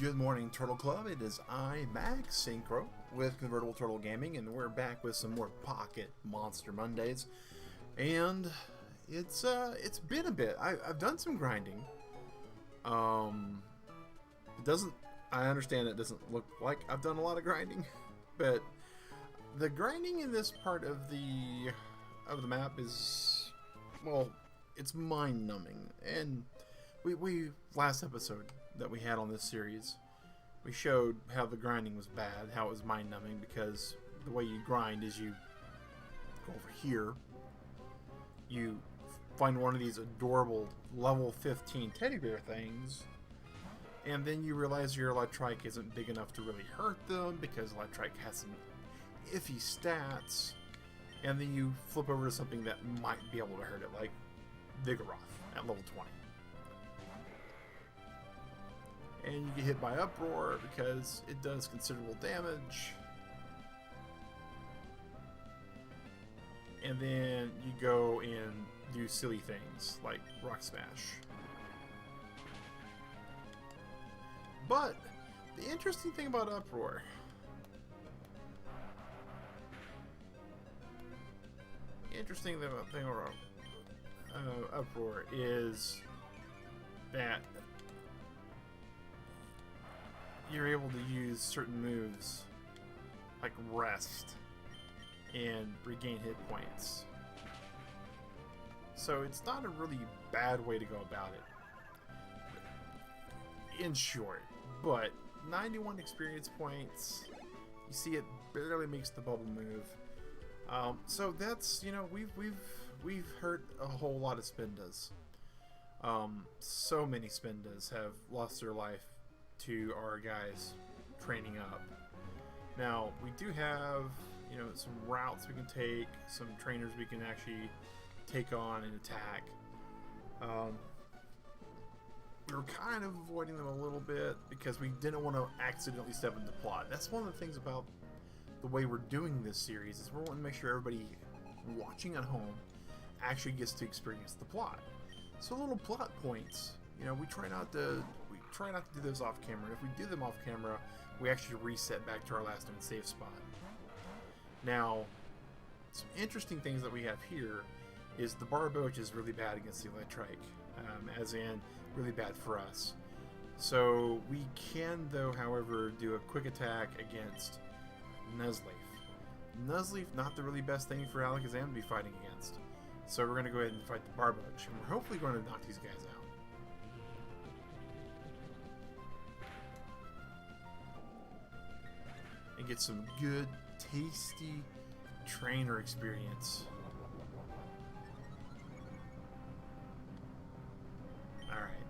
Good morning, Turtle Club. It is I, Max Synchro, with Convertible Turtle Gaming, and we're back with some more Pocket Monster Mondays. And it's been a bit. I've done some grinding. It doesn't. I understand it doesn't look like I've done a lot of grinding, but the grinding in this part of the map is, well, it's mind-numbing. And we last episode that we had on this series, we showed how the grinding was bad, how it was mind-numbing, because the way you grind is you go over here, you find one of these adorable level 15 teddy bear things, and then you realize your Electrike isn't big enough to really hurt them because Electrike has some iffy stats, and then you flip over to something that might be able to hurt it, like Vigoroth at level 20. And you get hit by Uproar because it does considerable damage. And then you go and do silly things like Rock Smash. But the interesting thing about Uproar Uproar is that you're able to use certain moves like Rest and regain hit points. So it's not a really bad way to go about it, in short. But 91 experience points, you see it barely makes the bubble move. So that's, you know, we've hurt a whole lot of Spindas. So many Spindas have lost their life to our guys training up. Now we do have, you know, some routes we can take, some trainers we can actually take on and attack. We were kind of avoiding them a little bit because we didn't want to accidentally step into plot. That's one of the things about the way we're doing this series, is we're wanting to make sure everybody watching at home actually gets to experience the plot. So little plot points, you know, we try not to do those off camera. If we do them off camera, we actually reset back to our last known save spot. Now, some interesting things that we have here is the Barboach is really bad against the Electrike, as in really bad for us. So we can, though, however, do a quick attack against Nuzleaf. Nuzleaf, not the really best thing for Alakazam to be fighting against. So we're going to go ahead and fight the Barboach, and we're hopefully going to knock these guys out. And get some good, tasty trainer experience. Alright.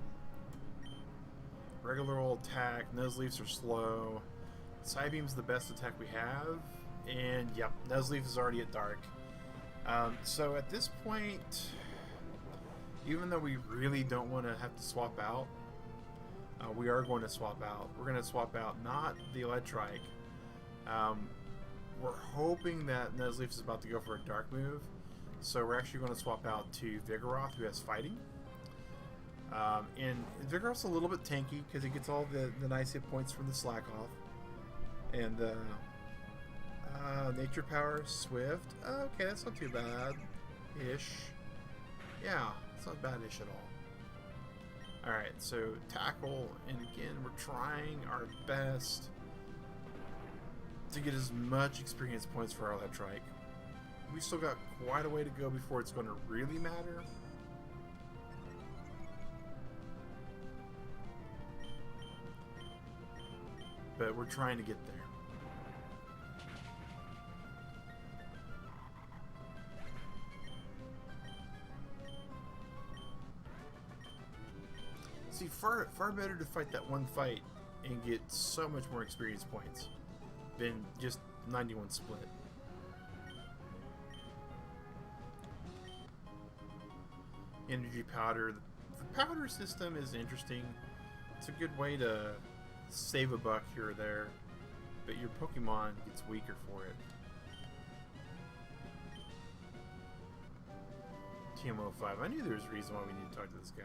Regular old attack. Nuzleafs are slow. Psybeam's the best attack we have. And yep, Nuzleaf is already at dark. So at this point, even though we really don't want to have to swap out, we are going to swap out. We're going to swap out not the Electrike. We're hoping that Nuzleaf is about to go for a dark move, so we're actually going to swap out to Vigoroth, who has fighting. And Vigoroth's a little bit tanky because he gets all the nice hit points from the slack off. And Nature Power, Swift. Okay, that's not too bad-ish. Yeah, it's not bad-ish at all. Alright, so Tackle, and again, we're trying our best to get as much experience points for our Electrike. We still got quite a way to go before it's going to really matter. But we're trying to get there. See, far better to fight that one fight and get so much more experience points than just 91 split. Energy powder. The powder system is interesting. It's a good way to save a buck here or there, but your Pokemon gets weaker for it. TM05. I knew there was a reason why we need to talk to this guy.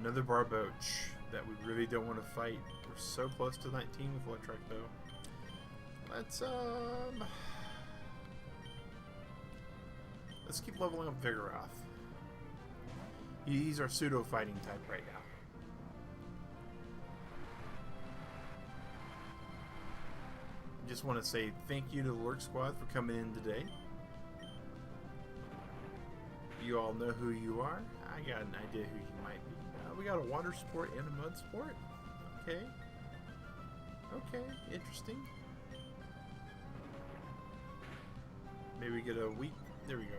Another Barboach that we really don't want to fight. We're so close to 19 with Electric though. Let's keep leveling up Vigoroth. He's our pseudo fighting type right now. Just want to say thank you to the Lurk Squad for coming in today. You all know who you are. I got an idea who you might be. We got a water sport and a mud sport. Okay. Okay, interesting. Maybe we get a week. There we go.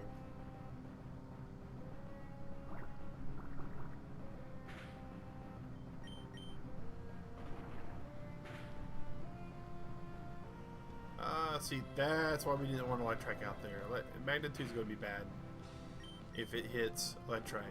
See, that's why we didn't want Electric out there. Magnitude's going to be bad if it hits Electric.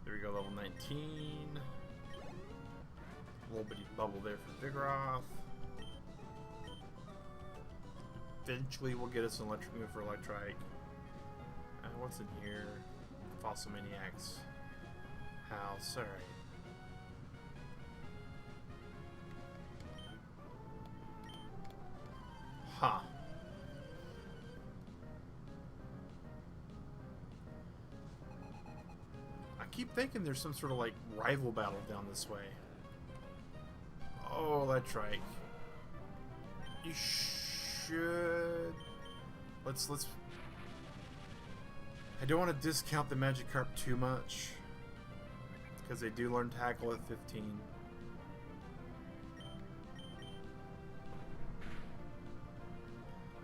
There we go, level 19. A little bitty bubble there for Vigoroth. Eventually we'll get us an electric move for Electric. What's in here? Fossil Maniacs. House, alright. Huh. I keep thinking there's some sort of like rival battle down this way. Oh, Electric. You should. Let's. I don't want to discount the Magikarp too much because they do learn Tackle at 15.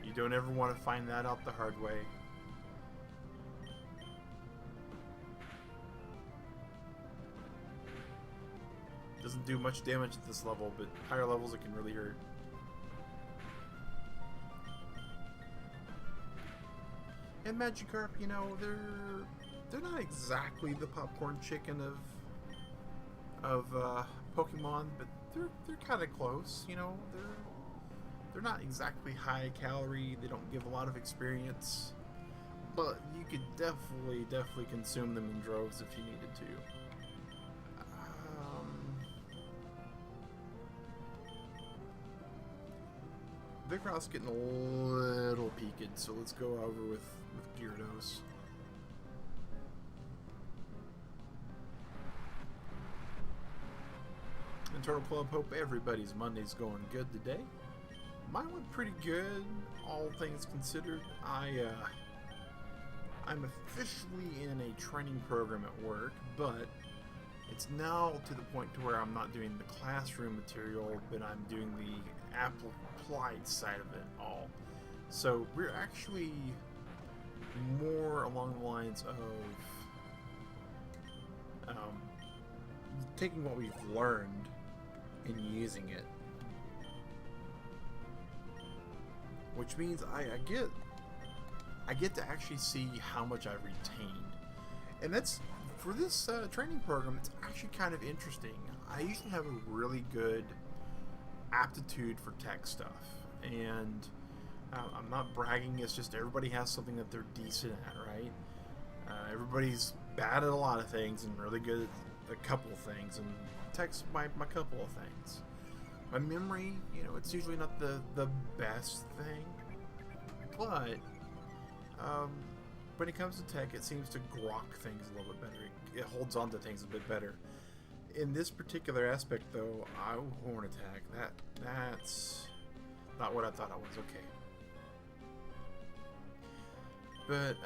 You don't ever want to find that out the hard way. Doesn't do much damage at this level, but higher levels it can really hurt. And Magikarp, you know, they're not exactly the popcorn chicken of Pokemon, but they're kind of close. You know, they're not exactly high calorie. They don't give a lot of experience, but you could definitely consume them in droves if you needed to. Vigoroth's getting a little peaked, so let's go over with Gyarados. Internal Club, hope everybody's Monday's going good today. Mine went pretty good, all things considered. I'm officially in a training program at work, but it's now to the point to where I'm not doing the classroom material, but I'm doing the applied side of it all. So we're actually more along the lines of taking what we've learned and using it, which means I get to actually see how much I've retained, and that's for this training program. It's actually kind of interesting. I usually have a really good aptitude for tech stuff, and I'm not bragging, it's just everybody has something that they're decent at, right? Everybody's bad at a lot of things and really good at a couple of things, and tech's my couple of things. My memory, you know, it's usually not the best thing, but when it comes to tech, it seems to grok things a little bit better. It holds on to things a bit better. In this particular aspect, though, Horn Attack, that's not what I thought I was. Okay. But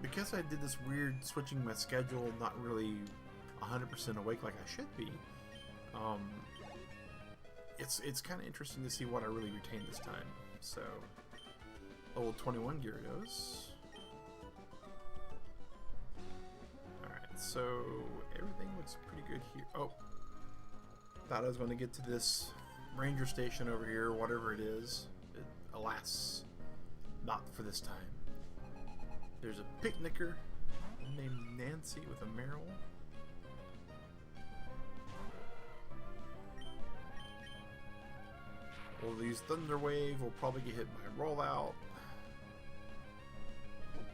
because I did this weird switching my schedule, not really 100% awake like I should be, it's kind of interesting to see what I really retained this time. So, level 21 Gyarados. Alright, so everything looks pretty good here. Oh, thought I was going to get to this ranger station over here, whatever it is. Alas, not for this time. There's a picnicker named Nancy with a Meryl. We'll use Thunder Wave. We'll probably get hit by Rollout.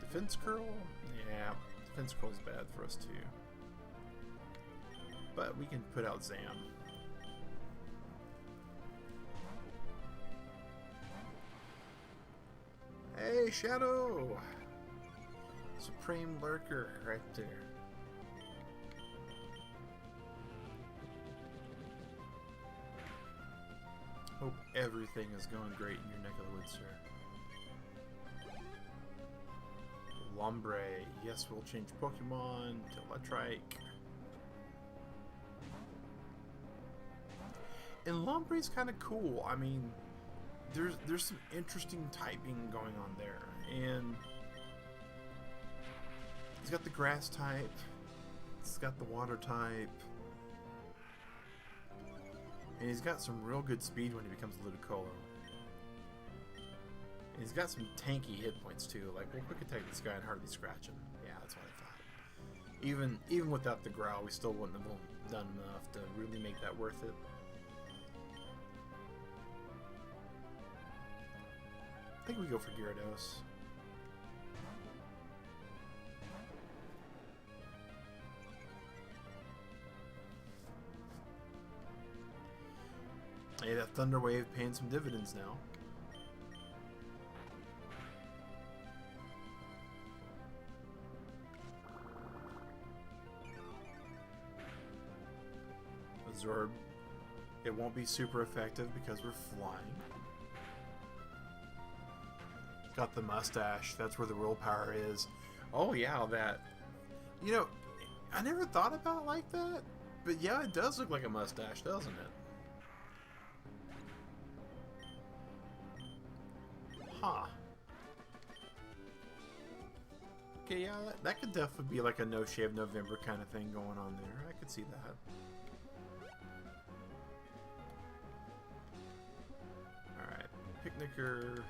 Defense Curl? Yeah, Defense Curl is bad for us too. But we can put out Zam. Hey, Shadow! Supreme Lurker right there. Hope everything is going great in your neck of the woods, sir. Lombre. Yes, we'll change Pokemon to Electrike. And Lombre's kind of cool. I mean, there's some interesting typing going on there. And he's got the grass type. He's got the water type. And he's got some real good speed when he becomes Ludicolo. And he's got some tanky hit points too. Like, we'll quick attack this guy and hardly scratch him. Yeah, that's what I thought. Even without the growl, we still wouldn't have done enough to really make that worth it. I think we go for Gyarados. Hey, that Thunder Wave paying some dividends now. Absorb. It won't be super effective because we're flying. Got the mustache. That's where the willpower is. Oh yeah, that. You know, I never thought about it like that. But yeah, it does look like a mustache, doesn't it? Huh. Okay, yeah, that could definitely be like a No Shave November kind of thing going on there. I could see that. Alright, Picnicker.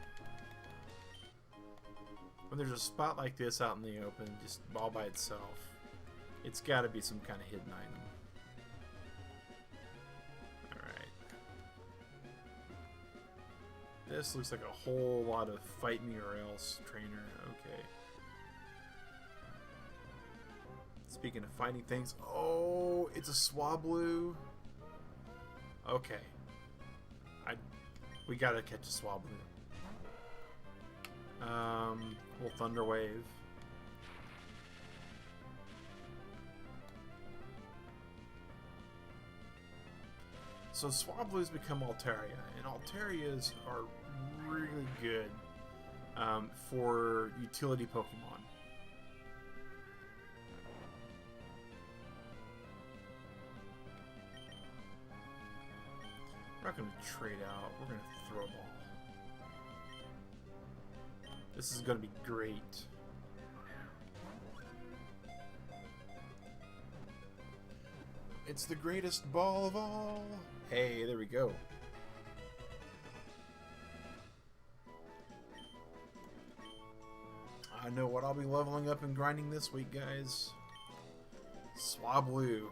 When there's a spot like this out in the open, just all by itself, it's got to be some kind of hidden item. This looks like a whole lot of fight me or else trainer. Okay. Speaking of fighting things, oh, it's a Swablu. Okay. We gotta catch a Swablu. We'll Thunder Wave. So Swablu's become Altaria, and Altarias are really good for utility Pokemon. We're not going to trade out, we're going to throw a ball. This is going to be great. It's the greatest ball of all. Hey, there we go. I know what I'll be leveling up and grinding this week, guys. Swablu.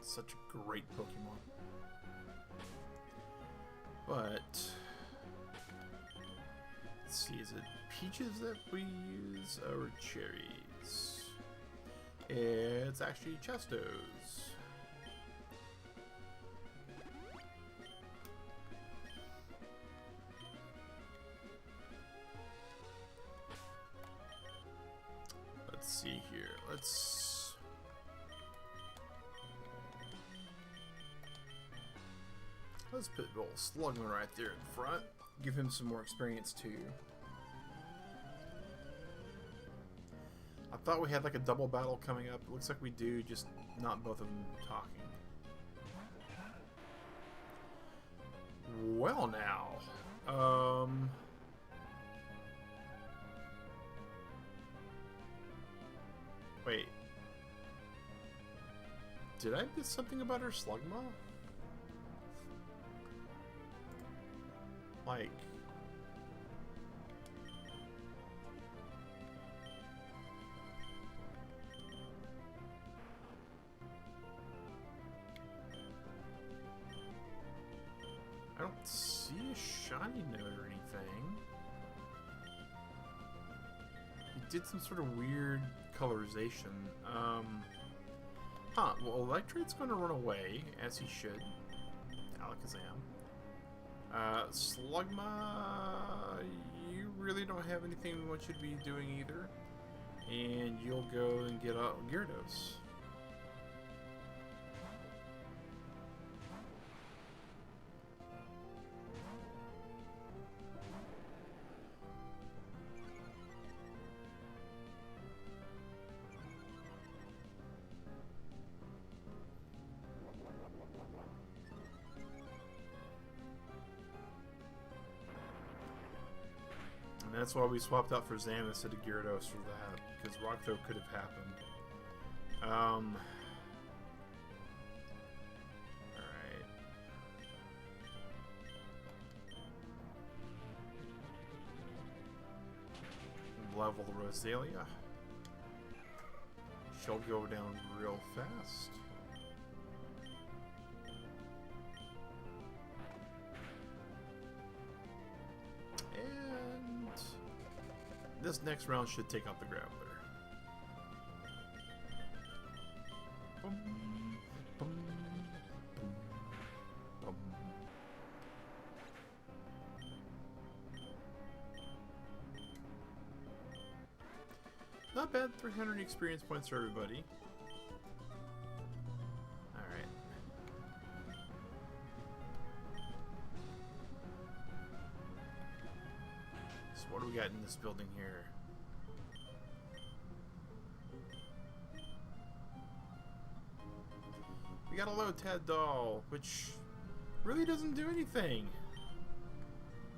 Such a great Pokemon. But let's see, is it peaches that we use or cherries? It's actually Chestos. Let's see here. Let's put old Slugman right there in front. Give him some more experience too. I thought we had like a double battle coming up. It looks like we do, just not both of them talking. Well now. Wait. Did I miss something about her Slugma? Like... I don't see did some sort of weird colorization. Well, Electrate's going to run away, as he should. Alakazam. Slugma, you really don't have anything we want you to be doing either. And you'll go and get a Gyarados. And that's why we swapped out for Zam instead of Gyarados for that, because Rock Throw could have happened. Alright. Level Rosalia. She'll go down real fast. This next round should take out the Grappler. Boom, boom, boom, boom. Not bad, 300 experience points for everybody. Alright. So what do we got in this building here? We got a Lotad doll, which really doesn't do anything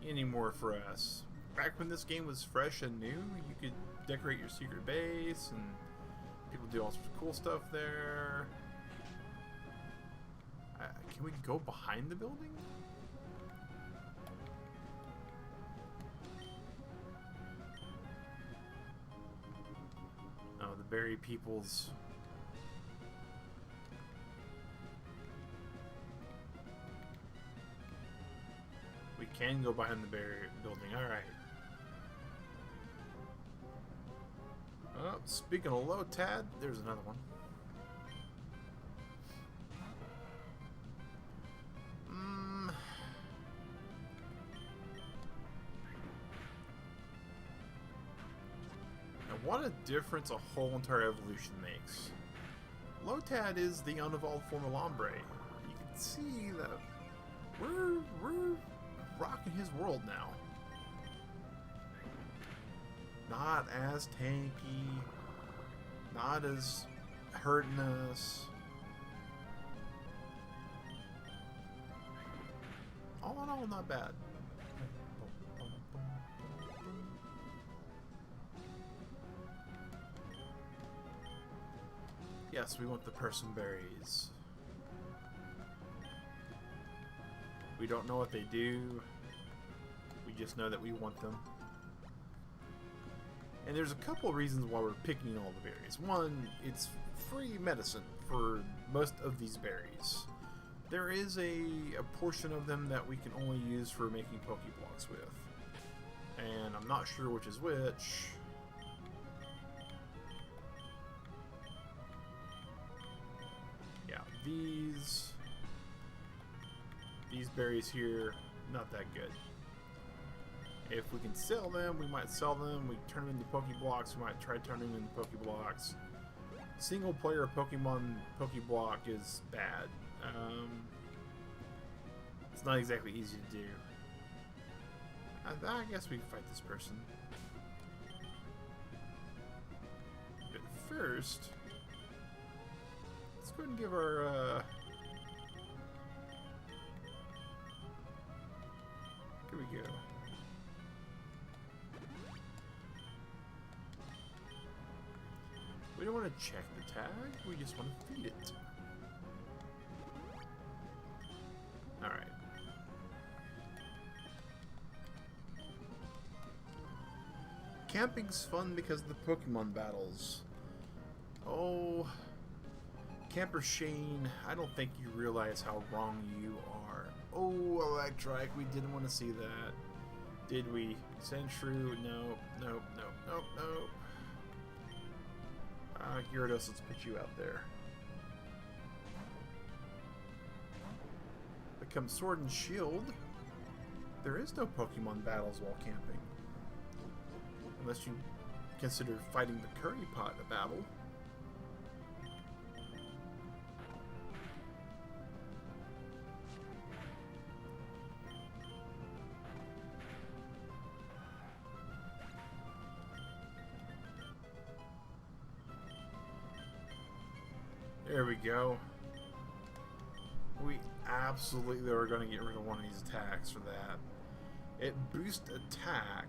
anymore for us. Back when this game was fresh and new, you could decorate your secret base and people do all sorts of cool stuff there. Can we go behind the building? Oh, the berry peoples. We can go behind the barrier building. Alright. Oh, speaking of Lotad, there's another one. Now, what a difference a whole entire evolution makes. Lotad is the unevolved form of Lombre. You can see that we're rocking his world now. Not as tanky, not as hurting us. All in all, not bad. Yes, we want the person berries. We don't know what they do. We just know that we want them. And there's a couple of reasons why we're picking all the berries. One, it's free medicine for most of these berries. There is a portion of them that we can only use for making Pokeblocks with. And I'm not sure which is which. Yeah, these berries here, not that good. If we can sell them, we might sell them. We turn them into Pokeblocks. We might try turning them into Pokeblocks. Single player Pokemon Pokeblock is bad. It's not exactly easy to do. I guess we can fight this person. But first, let's go ahead and give our here we go. We don't want to check the tag, we just want to feed it. Alright. Camping's fun because of the Pokemon battles. Oh, Camper Shane, I don't think you realize how wrong you are. Oh, Electrike, we didn't want to see that. Did we? Sandshrew, no, no, no, no, no. Alright, Gyarados, let's put you out there. Become Sword and Shield. There is no Pokemon battles while camping. Unless you consider fighting the curry pot a battle. There we go. We absolutely are going to get rid of one of these attacks for that. It boosts attack,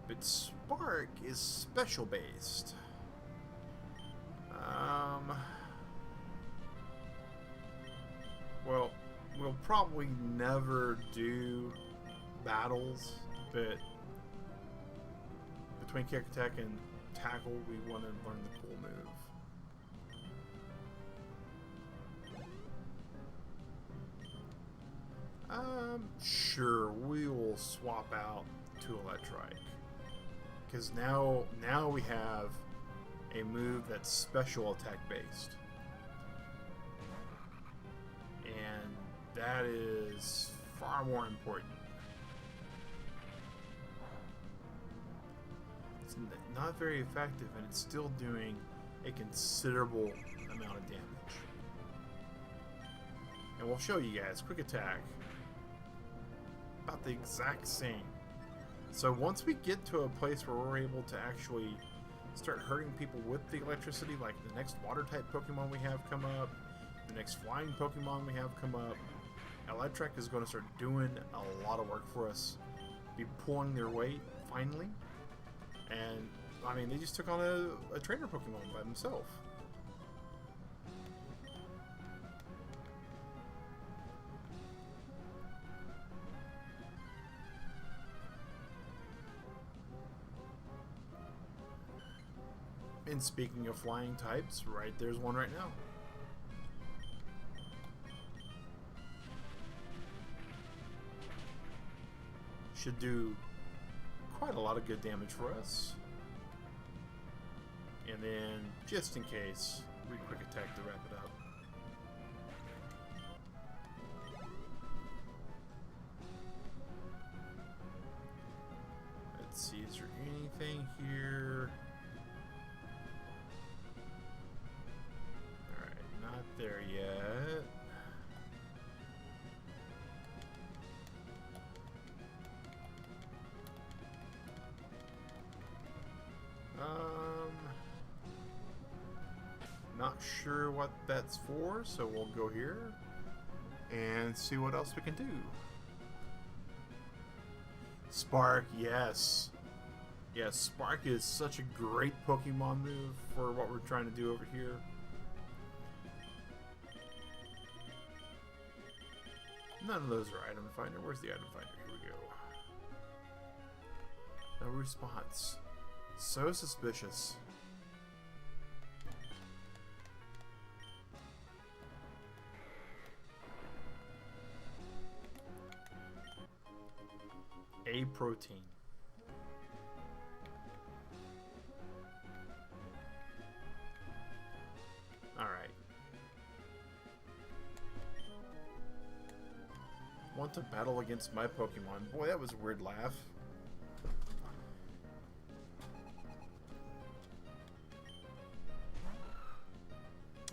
but Spark is special based. Well, we'll probably never do battles, but between kick attack and tackle, we want to learn the cool move. Sure, we will swap out to Electrike. Because now we have a move that's special attack based. And that is far more important. It's not very effective, and it's still doing a considerable amount of damage. And we'll show you guys. Quick attack. About the exact same. So once we get to a place where we're able to actually start hurting people with the electricity, like the next water type Pokemon we have come up, the next flying Pokemon we have come up, Electric is going to start doing a lot of work for us. Be pulling their weight finally. And I mean, they just took on a trainer Pokemon by themselves. And speaking of flying types, right there's one right now. Should do quite a lot of good damage for us. And then, just in case, we quick attack to wrap it up. Let's see, is there anything here? There yet. Not sure what that's for, so we'll go here and see what else we can do. Spark, yes. Yes, Spark is such a great Pokemon move for what we're trying to do over here. None of those are item finder. Where's the item finder? Here we go. No response. So suspicious. A protein. Alright. Want to battle against my Pokemon. Boy, that was a weird laugh.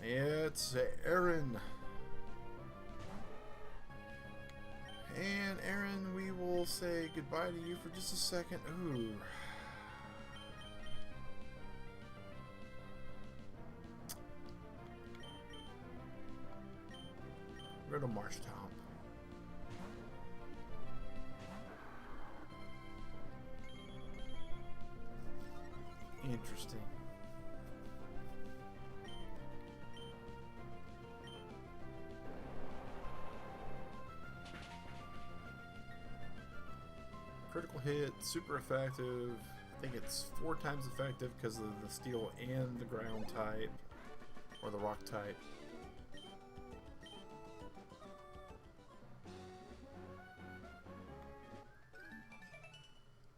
It's Aaron. And Aaron, we will say goodbye to you for just a second. Ooh. Riddle Marsh Top. Interesting. Critical hit, super effective. I think it's 4 times effective because of the steel and the ground type, or the rock type.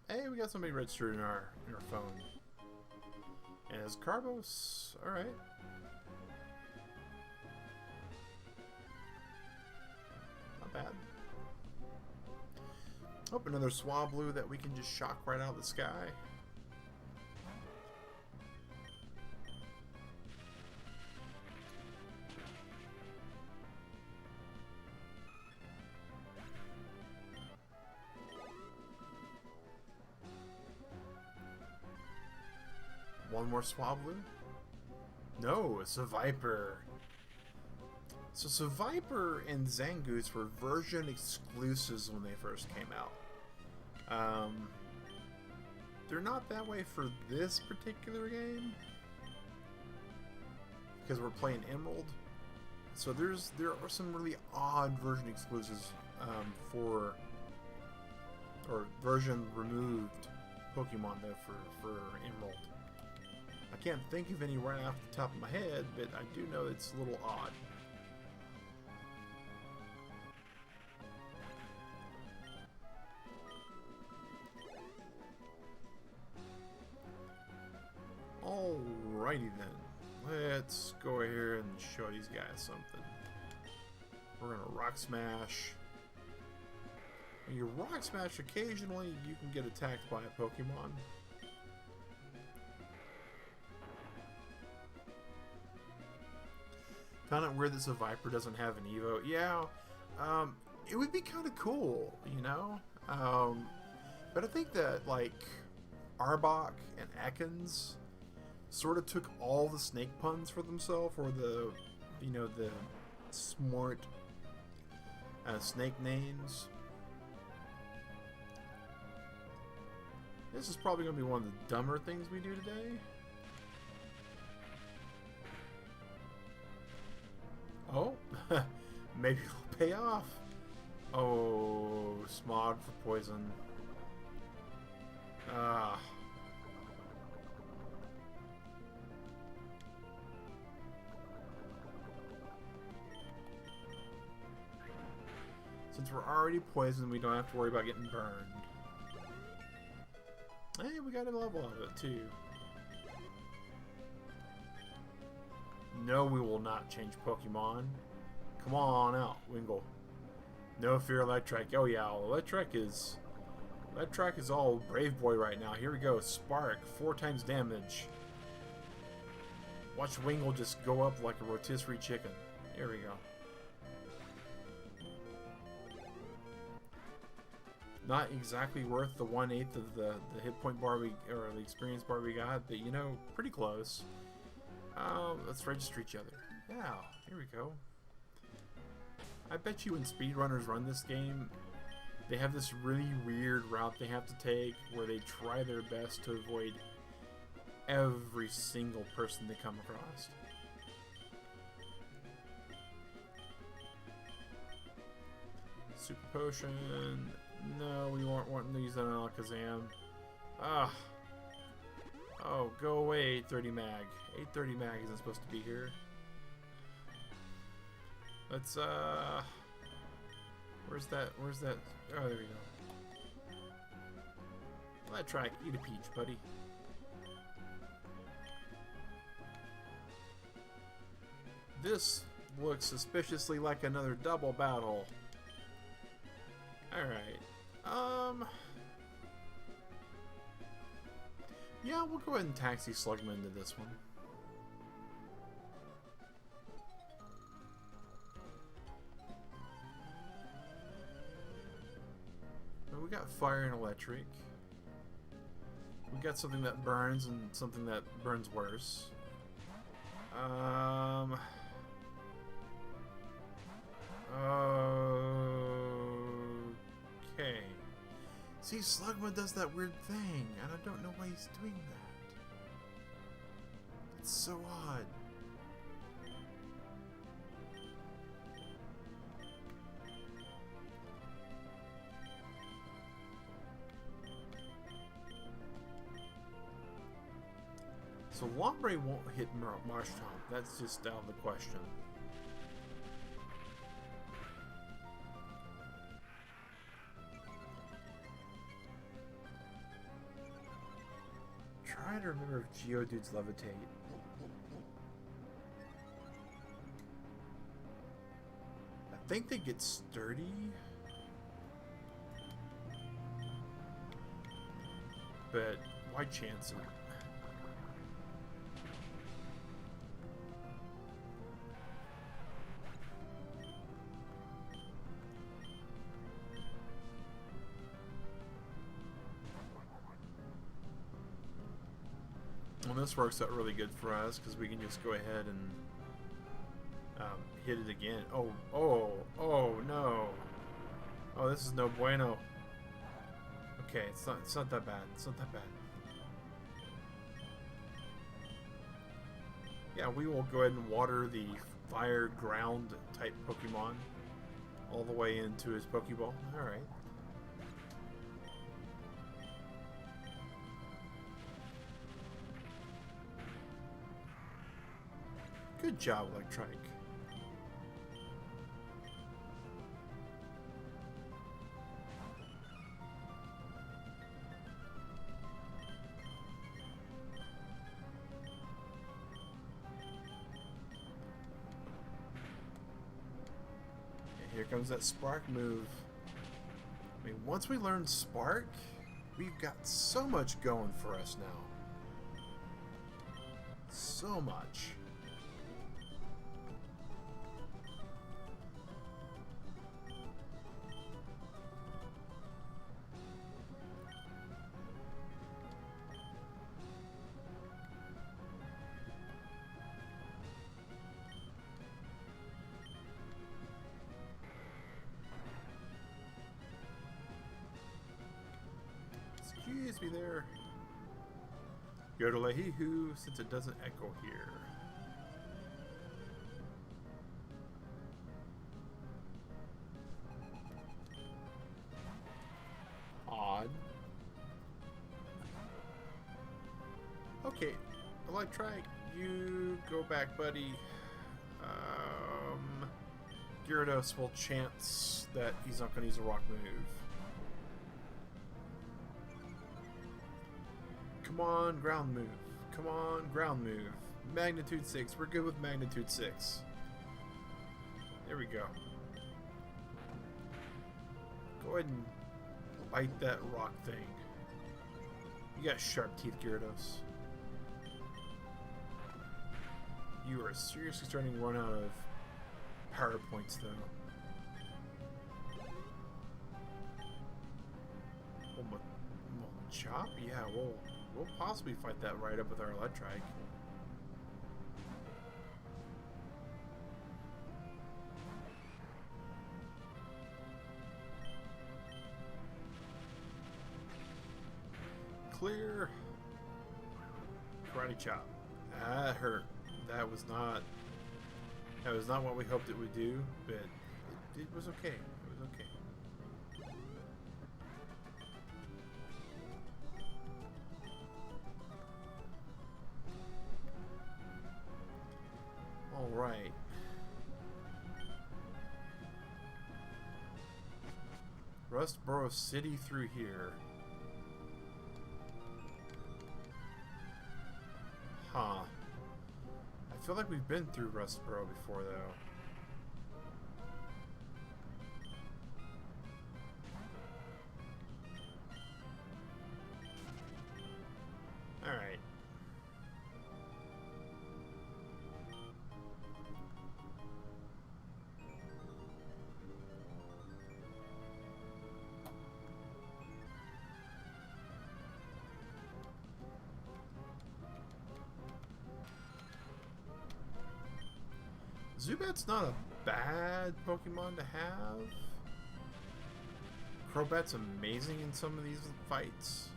Hey, we got somebody registered in our phone. As Carbos. Alright. Not bad. Oh, another Swablu that we can just shock right out of the sky. One more Swablu? No, it's a Viper. So Viper and Zangoose were version exclusives when they first came out. They're not that way for this particular game because we're playing Emerald. So there are some really odd version exclusives for or version removed Pokemon though for Emerald. I can't think of any right off the top of my head, but I do know it's a little odd. Alrighty then, let's go here and show these guys something. We're gonna Rock Smash. When you Rock Smash, occasionally you can get attacked by a Pokemon. Found it weird that the Viper doesn't have an Evo. Yeah, it would be kind of cool, you know? But I think that, like, Arbok and Ekans sort of took all the snake puns for themselves, or the, you know, the smart snake names. This is probably going to be one of the dumber things we do today. Oh, maybe it'll pay off. Oh, Smog for poison. Ah. Since we're already poisoned, we don't have to worry about getting burned. Hey, we got a level of it too. No, we will not change Pokemon. Come on out, Wingull. No fear, Electrike. Oh yeah, Electrike is all Brave Boy right now. Here we go. Spark, 4 times damage. Watch Wingull just go up like a rotisserie chicken. Here we go. Not exactly worth the 1/8 of the hit point bar or the experience bar we got, but you know, pretty close. Let's register each other. Yeah, here we go. I bet you when speedrunners run this game, they have this really weird route they have to take where they try their best to avoid every single person they come across. Super Potion. No, we weren't wanting to use that on Alakazam. Ah. Oh, go away, 830 mag. 830 mag isn't supposed to be here. Let's, where's that? Oh, there we go. Let's try eat a peach, buddy. This looks suspiciously like another double battle. Alright. Yeah, we'll go ahead and taxi Slugma into this one. We got fire and electric. We got something that burns and something that burns worse. Okay. See, Slugma does that weird thing, and I don't know why he's doing that. It's so odd. So Lombre won't hit Marshtomp. That's just out of the question. trying to remember if Geodudes levitate. I think they get sturdy. But why chance it? Well, this works out really good for us because we can just go ahead and hit it again. Oh no! Oh, this is no bueno. Okay, it's not that bad. It's not that bad. Yeah, we will go ahead and water the fire ground type Pokemon all the way into his Pokeball. All right. Good job, Electrike. And here comes that Spark move. I mean, once we learn Spark, we've got so much going for us now. So much. Excuse me there. Yodel-a-hee-hoo, since it doesn't echo here. Odd. Okay, Electrike, you go back, buddy. Gyarados will chance that he's not going to use a rock move. Come on, ground move. Come on, ground move. Magnitude 6. We're good with Magnitude 6. There we go. Go ahead and bite that rock thing. You got sharp teeth, Gyarados. You are seriously starting to run out of power points, though. Chop? Yeah, we'll possibly fight that right up with our Electrike. Clear. Karate chop. That hurt. That was not what we hoped it would do, but it was okay. It was okay. All right. Rustboro City through here. Huh. I feel like we've been through Rustboro before, though. Alright. Zubat's not a bad Pokemon to have. Crobat's amazing in some of these fights.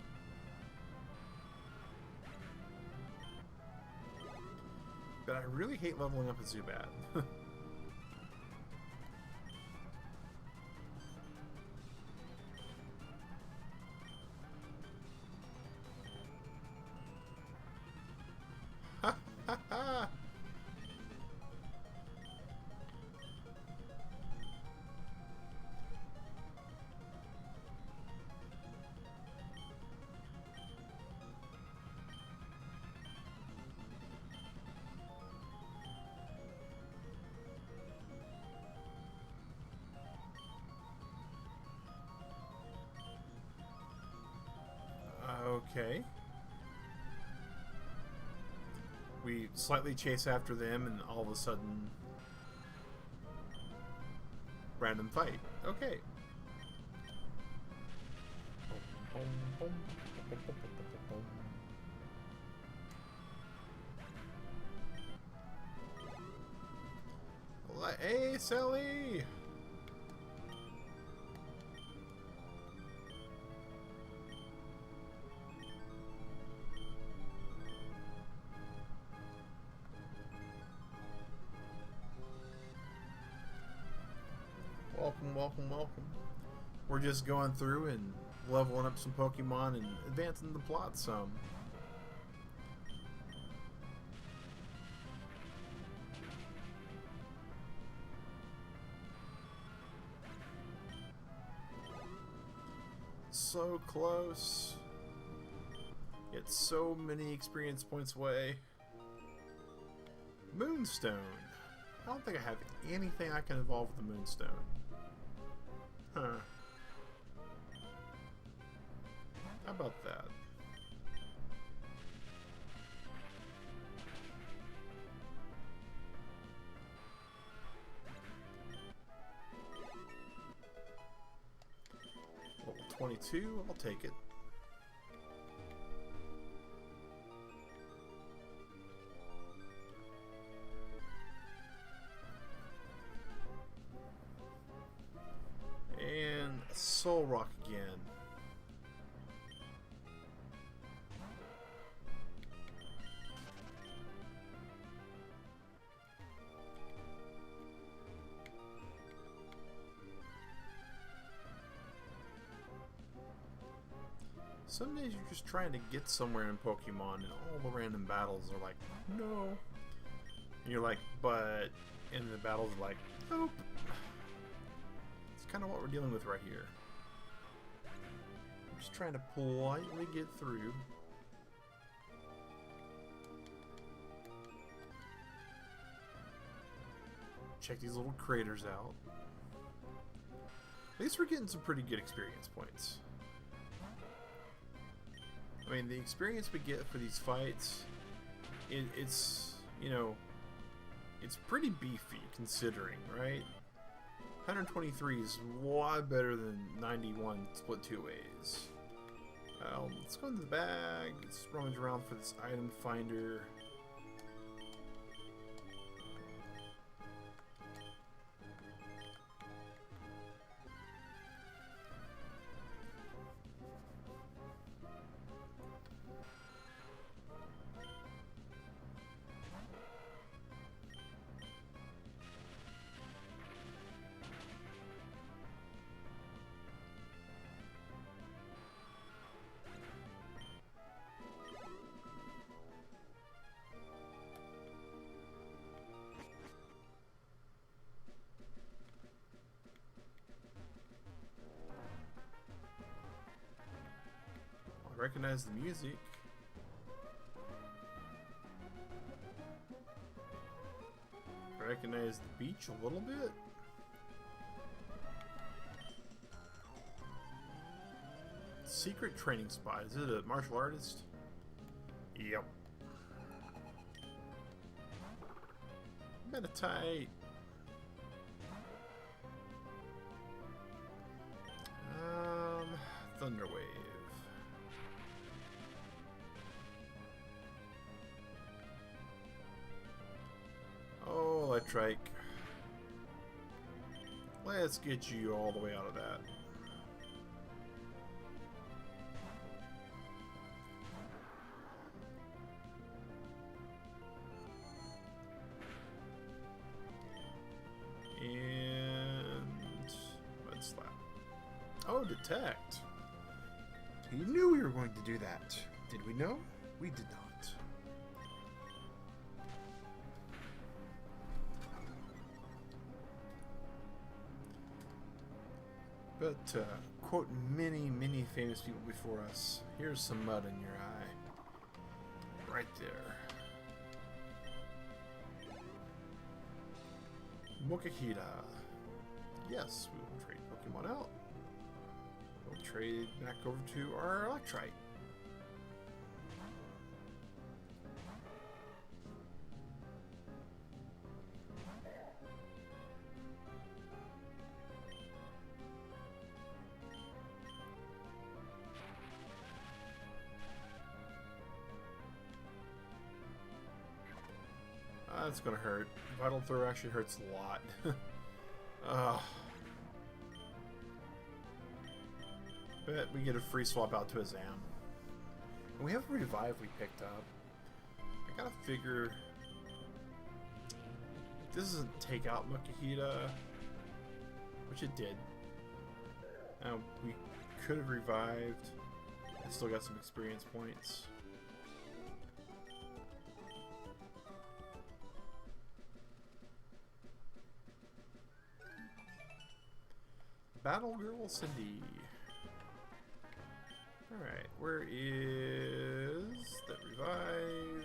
But I really hate leveling up a Zubat. Okay. We slightly chase after them, and all of a sudden, random fight. Okay. Hey, Sally! Welcome, welcome, welcome. We're just going through and leveling up some Pokemon and advancing the plot some. So close. Yet so many experience points away. Moonstone. I don't think I have anything I can evolve with the Moonstone. Huh. How about that? Level 22, I'll take it. And a Soul Rock again. Some days you're just trying to get somewhere in Pokemon and all the random battles are like, no. And you're like, but... And the battles are like, nope. It's kind of what we're dealing with right here. I'm just trying to politely get through. Check these little craters out. At least we're getting some pretty good experience points. I mean, the experience we get for these fights, it's, you know, it's pretty beefy considering, right? 123 is a lot better than 91 split two ways. Let's go into the bag, let's rummage around for this item finder. Recognize the music. Recognize the beach a little bit. Secret training spot. Is it a martial artist? Yep. Meditate. Thunderwave. Electric. Let's get you all the way out of that. And Mud Slap. Oh, detect. We knew we were going to do that. Did we know? We did not. But, quote many, many famous people before us, here's some mud in your eye. Right there. Mokahita. Yes, we will trade Pokemon out. We'll trade back over to our Electrike. That's gonna hurt. Vital Throw actually hurts a lot. uh, but we get a free swap out to a Zam. And we have a Revive we picked up. I gotta figure... This doesn't take out Makihita, which it did. We could have revived. I still got some experience points. Battle Girl Cindy. Alright, where is that revive?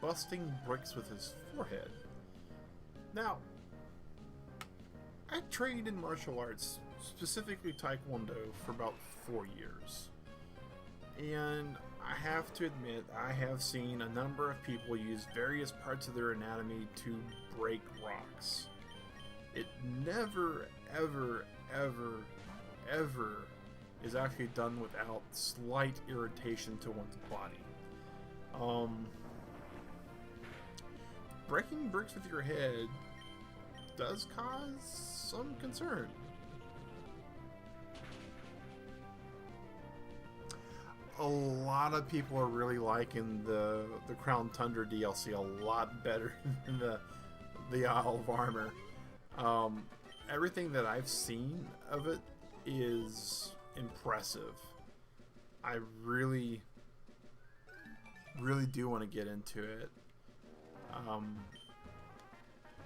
Busting bricks with his forehead. Now, I trained in martial arts, specifically Taekwondo, for about 4 years. And I have to admit, I have seen a number of people use various parts of their anatomy to break rocks. It never, ever, ever, ever is actually done without slight irritation to one's body. Breaking bricks with your head does cause some concern. A lot of people are really liking the Crown Tundra DLC a lot better than the Isle of Armor. Everything that I've seen of it is impressive. I really do want to get into it.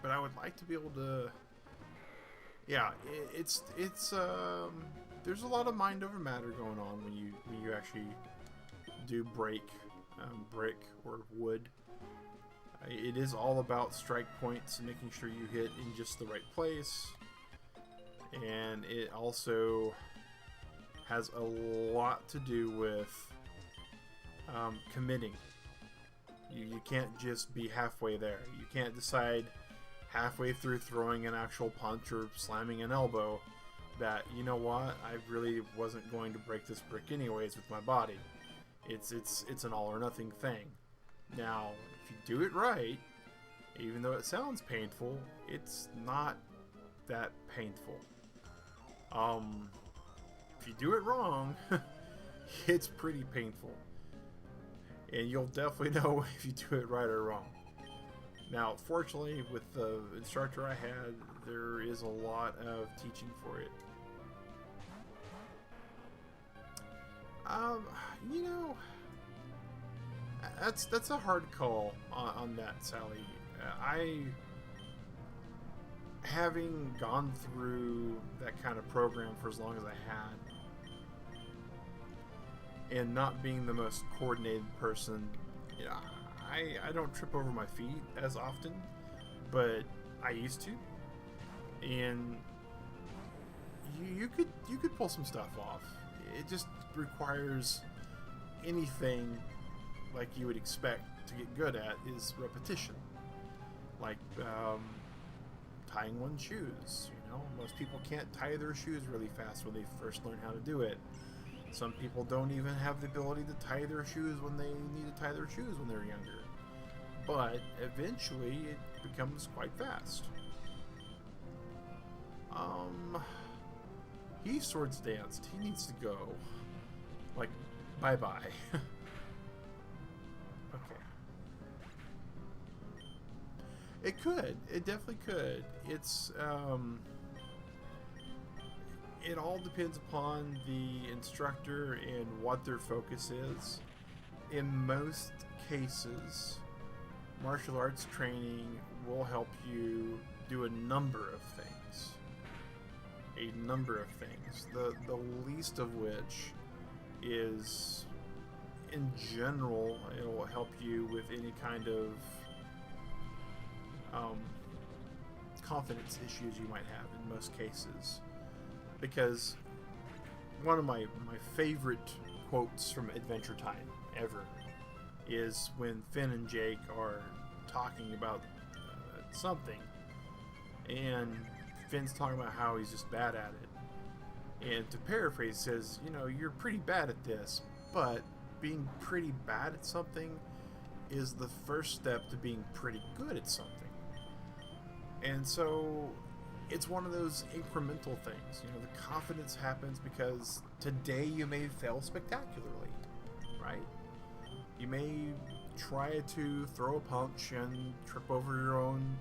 But I would like to be able to, yeah, it's there's a lot of mind over matter going on when you actually do break brick or wood. It is all about strike points and making sure you hit in just the right place, and it also has a lot to do with committing. You can't just be halfway there. You can't decide halfway through throwing an actual punch or slamming an elbow that, you know what, I really wasn't going to break this brick anyways with my body. It's an all or nothing thing. Now, if you do it right, even though it sounds painful, it's not that painful. If you do it wrong, it's pretty painful. And you'll definitely know if you do it right or wrong. Now, fortunately, with the instructor I had, there is a lot of teaching for it. You know, that's a hard call on that, Sally. Having gone through that kind of program for as long as I had, and not being the most coordinated person, you know, I don't trip over my feet as often, but I used to, and you could pull some stuff off. It just requires anything like you would expect to get good at is repetition, like tying one's shoes. You know, most people can't tie their shoes really fast when they first learn how to do it. Some people don't even have the ability to tie their shoes when they need to tie their shoes when they're younger. But eventually it becomes quite fast. He swords danced. He needs to go. Like, bye-bye. Okay. It could. It definitely could. It's, it all depends upon the instructor and what their focus is. In most cases, martial arts training will help you do a number of things. The least of which is, in general, it will help you with any kind of confidence issues you might have in most cases. Because one of my favorite quotes from Adventure Time ever is when Finn and Jake are talking about something, and Finn's talking about how he's just bad at it. And to paraphrase, says, you know, you're pretty bad at this, but being pretty bad at something is the first step to being pretty good at something. And so it's one of those incremental things. You know, the confidence happens because today you may fail spectacularly, right? You may try to throw a punch and trip over your own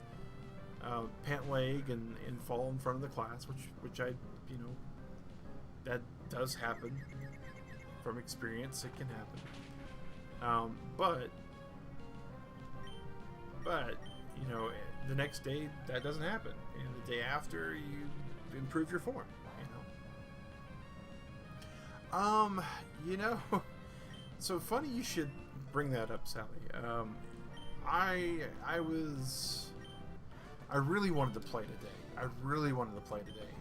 pant leg and fall in front of the class, which I, you know, that does happen. From experience, it can happen. But you know, the next day that doesn't happen, and the day after you improve your form. You know, so funny you should bring that up, Sally. I really wanted to play today.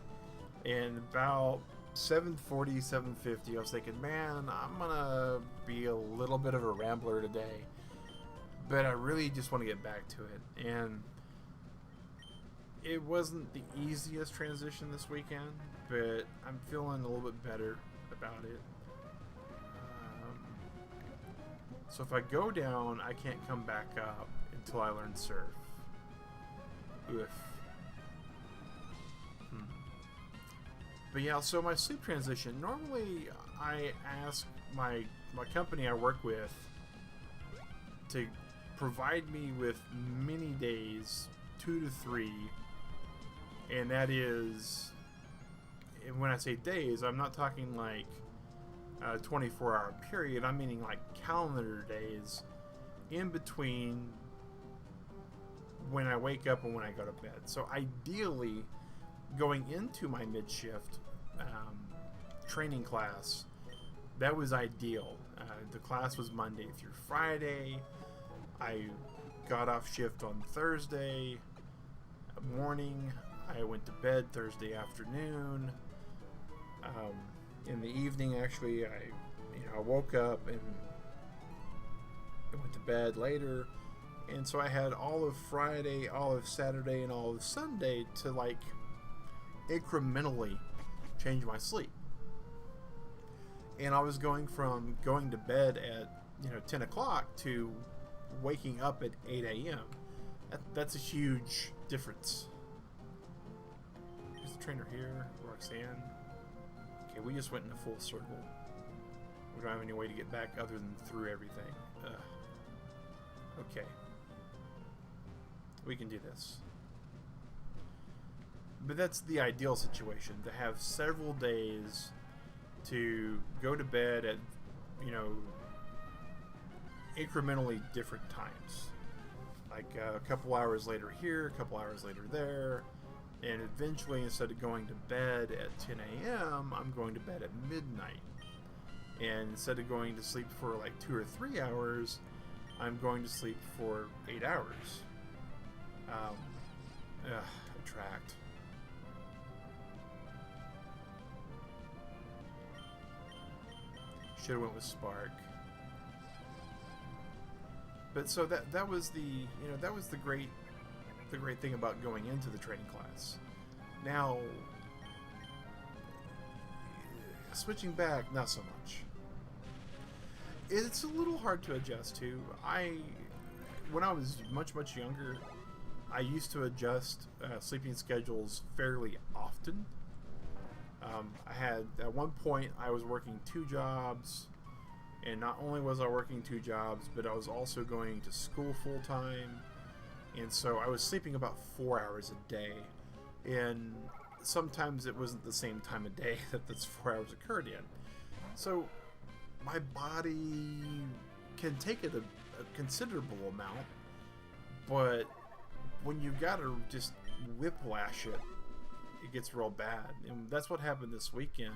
And about 7:40, 7:50, I was thinking, man, I'm gonna be a little bit of a rambler today, but I really just want to get back to it. And it wasn't the easiest transition this weekend, but I'm feeling a little bit better about it. So if I go down, I can't come back up until I learn surf. Oof. But yeah, so my sleep transition, normally I ask my company I work with to provide me with mini days, 2 to 3, and that is, and when I say days, I'm not talking like a 24-hour period, I'm meaning like calendar days in between when I wake up and when I go to bed. So ideally, going into my mid-shift training class, that was ideal. The class was Monday through Friday. I got off shift on Thursday morning. I went to bed Thursday afternoon. In the evening, actually, I woke up and I went to bed later. And so I had all of Friday, all of Saturday, and all of Sunday to like incrementally change my sleep. And I was going from going to bed at 10 o'clock to waking up at 8 a.m. That's a huge difference. Is the trainer here? Roxanne? Okay, we just went in a full circle. We don't have any way to get back other than through everything. Okay. We can do this. But that's the ideal situation, to have several days to go to bed at, incrementally different times. Like a couple hours later here, a couple hours later there, and eventually instead of going to bed at 10 a.m., I'm going to bed at midnight. And instead of going to sleep for like 2 or 3 hours, I'm going to sleep for 8 hours. Attract. Should have went with Spark. But so that was the great thing about going into the training class. Now, switching back, not so much. It's a little hard to adjust to. When I was much younger, I used to adjust sleeping schedules fairly often. I had, at one point, I was working 2 jobs, and not only was I working 2 jobs, but I was also going to school full-time, and so I was sleeping about 4 hours a day, and sometimes it wasn't the same time of day that those 4 hours occurred in. So my body can take it a considerable amount, but when you gotta just whiplash it, it gets real bad. And that's what happened this weekend.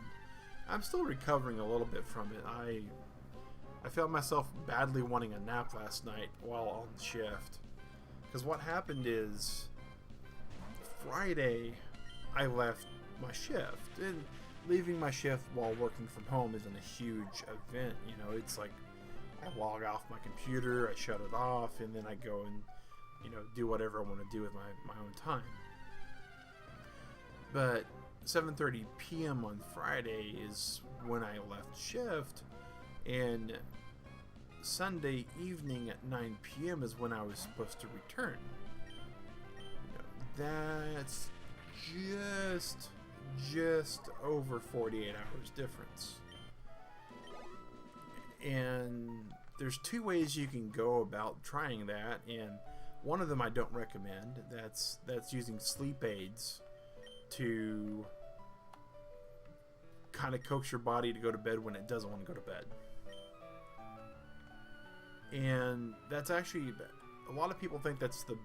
I'm still recovering a little bit from it. I found myself badly wanting a nap last night while on shift. Because what happened is, Friday, I left my shift. And leaving my shift while working from home isn't a huge event. It's like, I log off my computer, I shut it off, and then I go and, you know, do whatever I want to do with my own time. But 7:30 p.m. on Friday is when I left shift, and Sunday evening at 9 p.m. is when I was supposed to return. You know, that's just over 48 hours difference. And there's two ways you can go about trying that, and one of them I don't recommend. That's using sleep aids to kind of coax your body to go to bed when it doesn't want to go to bed. And that's actually, a lot of people think that's the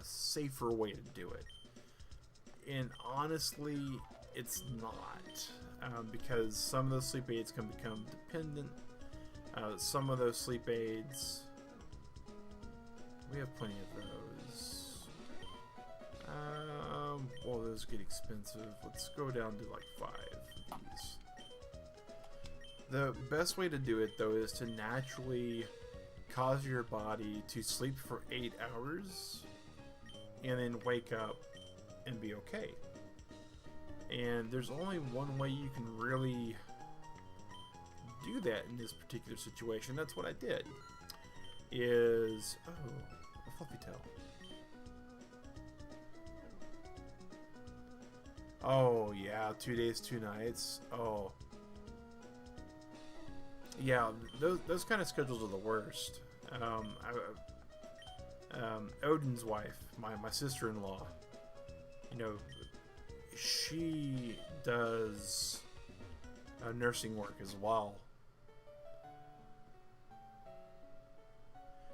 safer way to do it. And honestly, it's not, because some of those sleep aids can become dependent. Some of those sleep aids, we have plenty of those. Well, those get expensive. Let's go down to like 5 of these. The best way to do it, though, is to naturally cause your body to sleep for 8 hours and then wake up and be okay. And there's only one way you can really do that in this particular situation. That's what I did. Is, oh, a fluffy tail. Oh yeah, 2 days, 2 nights. Oh yeah, those kind of schedules are the worst. Odin's wife, my sister-in-law, you know, she does nursing work as well.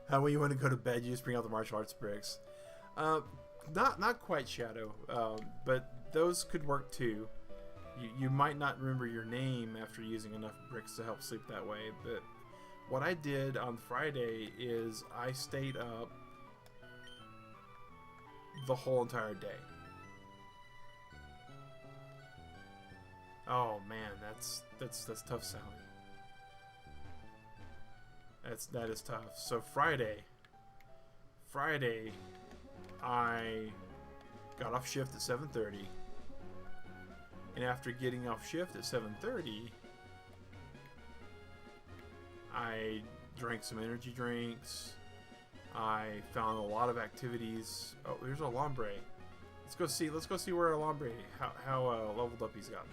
When you want to go to bed, you just bring out the martial arts bricks. Not quite Shadow, but those could work too. You might not remember your name after using enough bricks to help sleep that way, but what I did on Friday is I stayed up the whole entire day. Oh man, that's tough sounding. That is tough. So Friday, I got off shift at 7:30, and after getting off shift at 7:30, I drank some energy drinks. I found a lot of activities. Oh, there's a Lombre. Let's go see where Lombre, how leveled up he's gotten.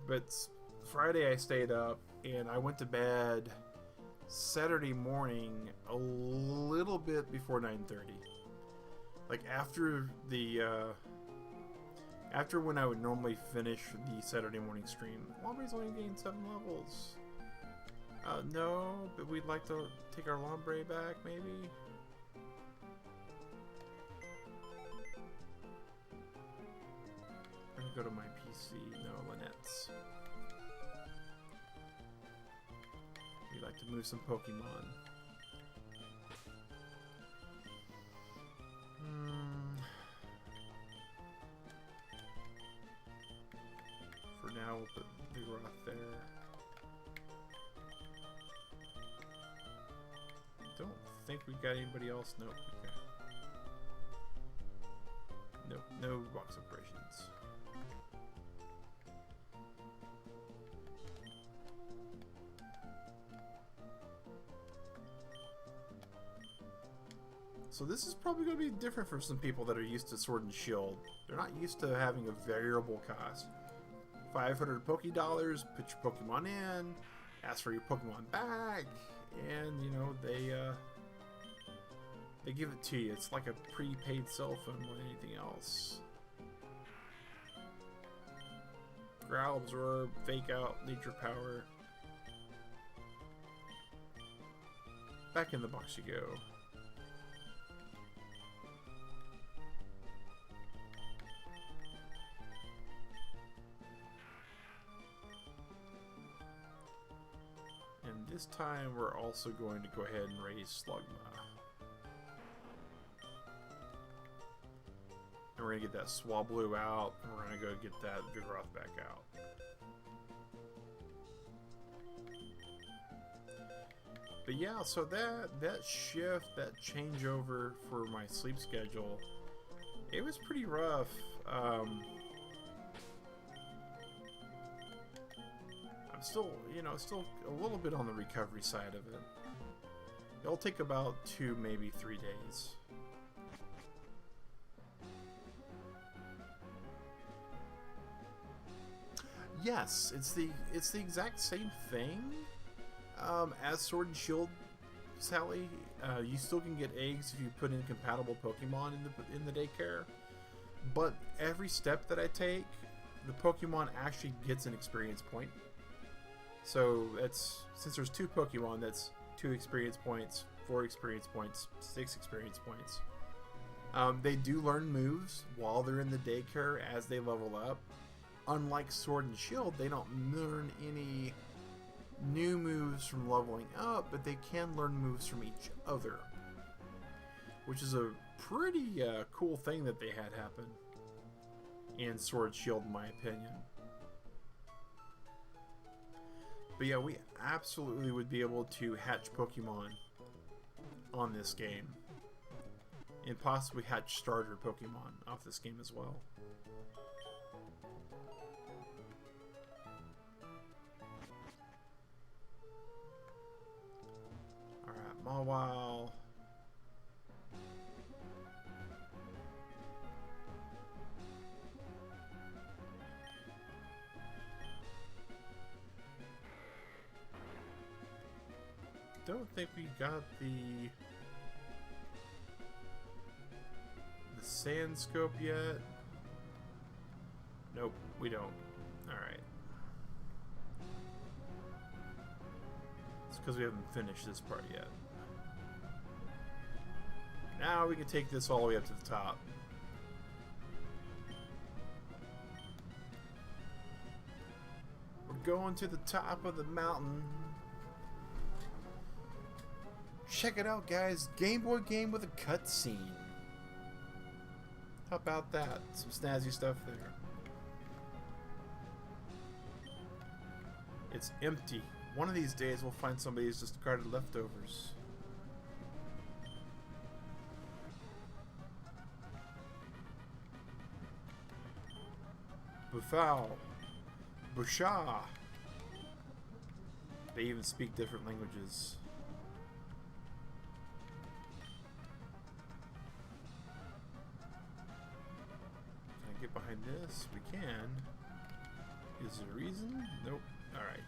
But Friday I stayed up and I went to bed Saturday morning a little bit before 9:30. Like after when I would normally finish the Saturday morning stream. Lombre's only gained 7 levels. No, but we'd like to take our Lombre back, maybe. I'm gonna go to my PC. No, Lynette's. We'd like to move some Pokemon. For now, we'll put Vigoroth there. Don't think we got anybody else. Nope. Okay. Nope. No box operations. So this is probably going to be different for some people that are used to Sword and Shield. They're not used to having a variable cost. 500 Poké Dollars, put your Pokemon in, ask for your Pokemon back, and you know they give it to you. It's like a prepaid cell phone more than anything else. Growl, Absorb, Fake Out, Nature Power. Back in the box you go. And this time we're also going to go ahead and raise Slugma. And we're going to get that Swablu out, and we're going to go get that Vigoroth back out. But yeah, so that shift, that changeover for my sleep schedule, it was pretty rough. I'm still, still a little bit on the recovery side of it. It'll take about 2, maybe 3 days. Yes, it's the exact same thing as Sword and Shield, Sally. You still can get eggs if you put in compatible Pokemon in the daycare, but every step that I take, the Pokemon actually gets an experience point. So that's, since there's 2 Pokemon, that's 2 experience points, 4 experience points, 6 experience points. They do learn moves while they're in the daycare as they level up. Unlike Sword and Shield, they don't learn any new moves from leveling up, but they can learn moves from each other, which is a pretty cool thing that they had happen in Sword and Shield, in my opinion. But yeah, we absolutely would be able to hatch Pokemon on this game, and possibly hatch starter Pokemon off this game as well. Alright, Mawile. Don't think we got the sand scope yet. Nope, we don't. Alright. It's because we haven't finished this part yet. Now we can take this all the way up to the top. We're going to the top of the mountain. Check it out, guys. Game Boy game with a cutscene. How about that? Some snazzy stuff there. It's empty. One of these days we'll find somebody's discarded leftovers. Bufau. Busha. They even speak different languages. Get behind this? We can. Is there a reason? Nope. Alright.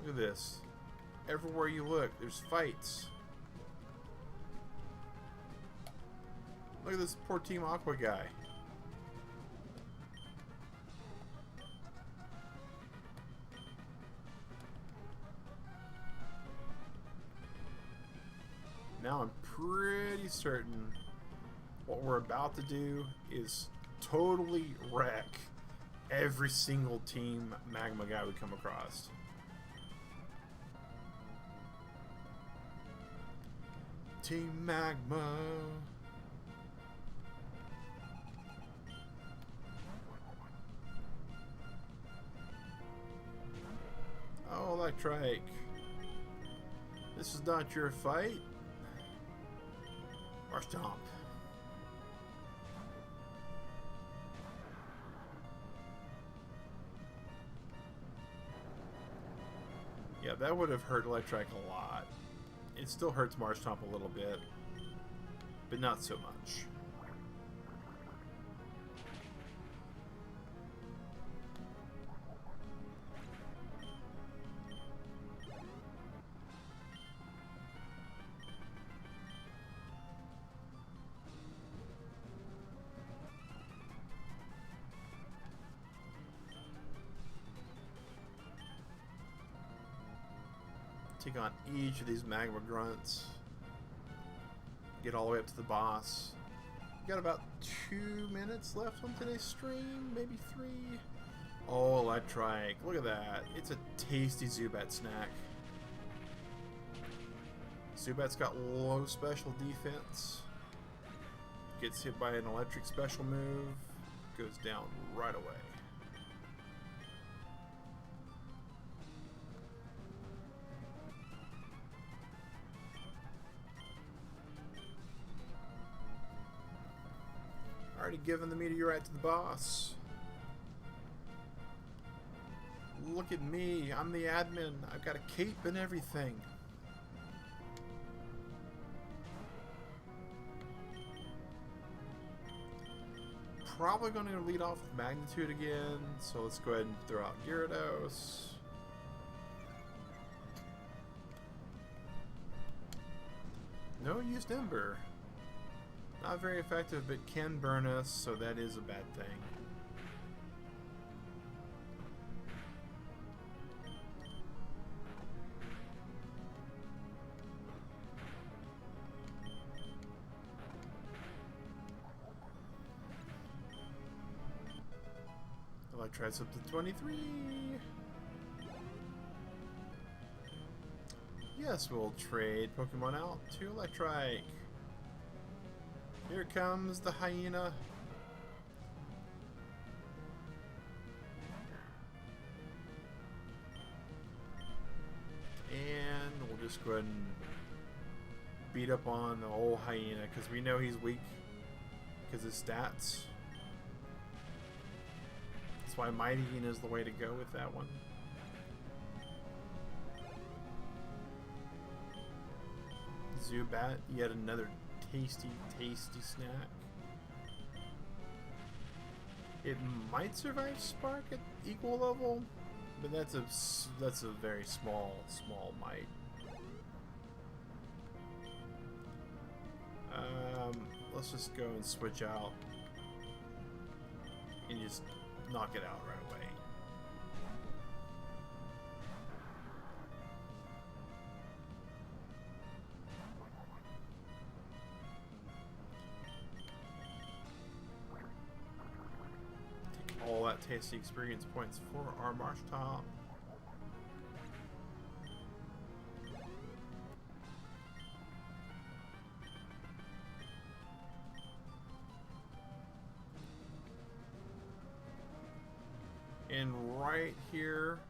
Look at this. Everywhere you look, there's fights. Look at this poor Team Aqua guy. Now I'm pretty certain what we're about to do is totally wreck every single Team Magma guy we come across. Team Magma. Oh, Electrike. This is not your fight. Or stomp. Yeah, that would have hurt Electrike a lot. It still hurts Marshtomp a little bit, but not so much. Take on each of these magma grunts. Get all the way up to the boss. We got about 2 minutes left on today's stream, maybe 3. Oh, Electrike. Look at that. It's a tasty Zubat snack. Zubat's got low special defense. Gets hit by an electric special move. Goes down right away. Already given the meteorite to the boss. Look at me, I'm the admin. I've got a cape and everything. Probably going to lead off with magnitude again, so let's go ahead and throw out Gyarados. No used Ember. Not very effective, but can burn us, so that is a bad thing. Electrize up to 23. Yes, we'll trade Pokemon out to Electrike. Here comes the hyena. And we'll just go ahead and beat up on the old hyena because we know he's weak because his stats. That's why Mighty Hyena is the way to go with that one. Zubat, yet another tasty, tasty snack. It might survive Spark at equal level, but that's a very small might. Let's just go and switch out and just knock it out right away. Take all that tasty experience points for our Marshtomp. And right here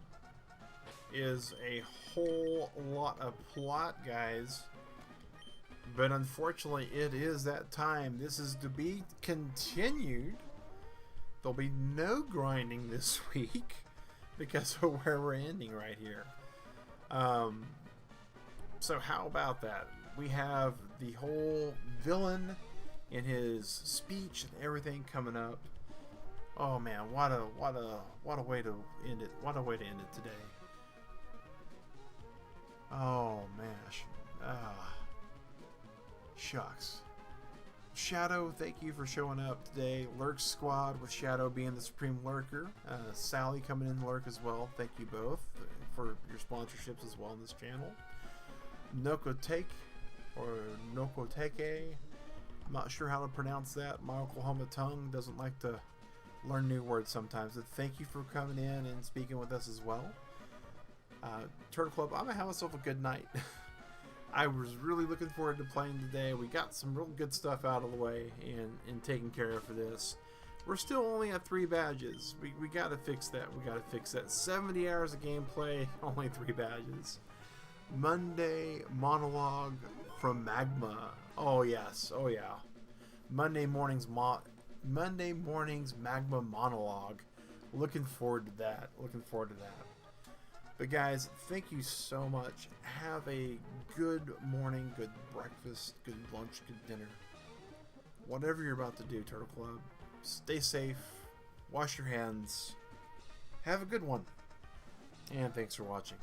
is a whole lot of plot, guys. But unfortunately, it is that time. This is to be continued. There'll be no grinding this week because of where we're ending right here. So how about that? We have the whole villain in his speech and everything coming up. Oh man, what a way to end it. What a way to end it today. Oh man. Shucks. Shadow, thank you for showing up today. Lurk Squad with Shadow being the Supreme Lurker. Sally coming in to lurk as well. Thank you both for your sponsorships as well on this channel. Nokotake or Nokoteke. I'm not sure how to pronounce that. My Oklahoma tongue doesn't like to learn new words sometimes. But thank you for coming in and speaking with us as well. Turtle Club, I'm gonna have myself a good night. I was really looking forward to playing today. We got some real good stuff out of the way and taken care of for this. We're still only at 3 badges. We gotta fix that. We gotta fix that. 70 hours of gameplay, only 3 badges. Monday monologue from Magma. Oh yes, oh yeah. Monday morning's Magma monologue. Looking forward to that. Looking forward to that. But guys, thank you so much. Have a good morning, good breakfast, good lunch, good dinner. Whatever you're about to do, Turtle Club. Stay safe. Wash your hands. Have a good one. And thanks for watching.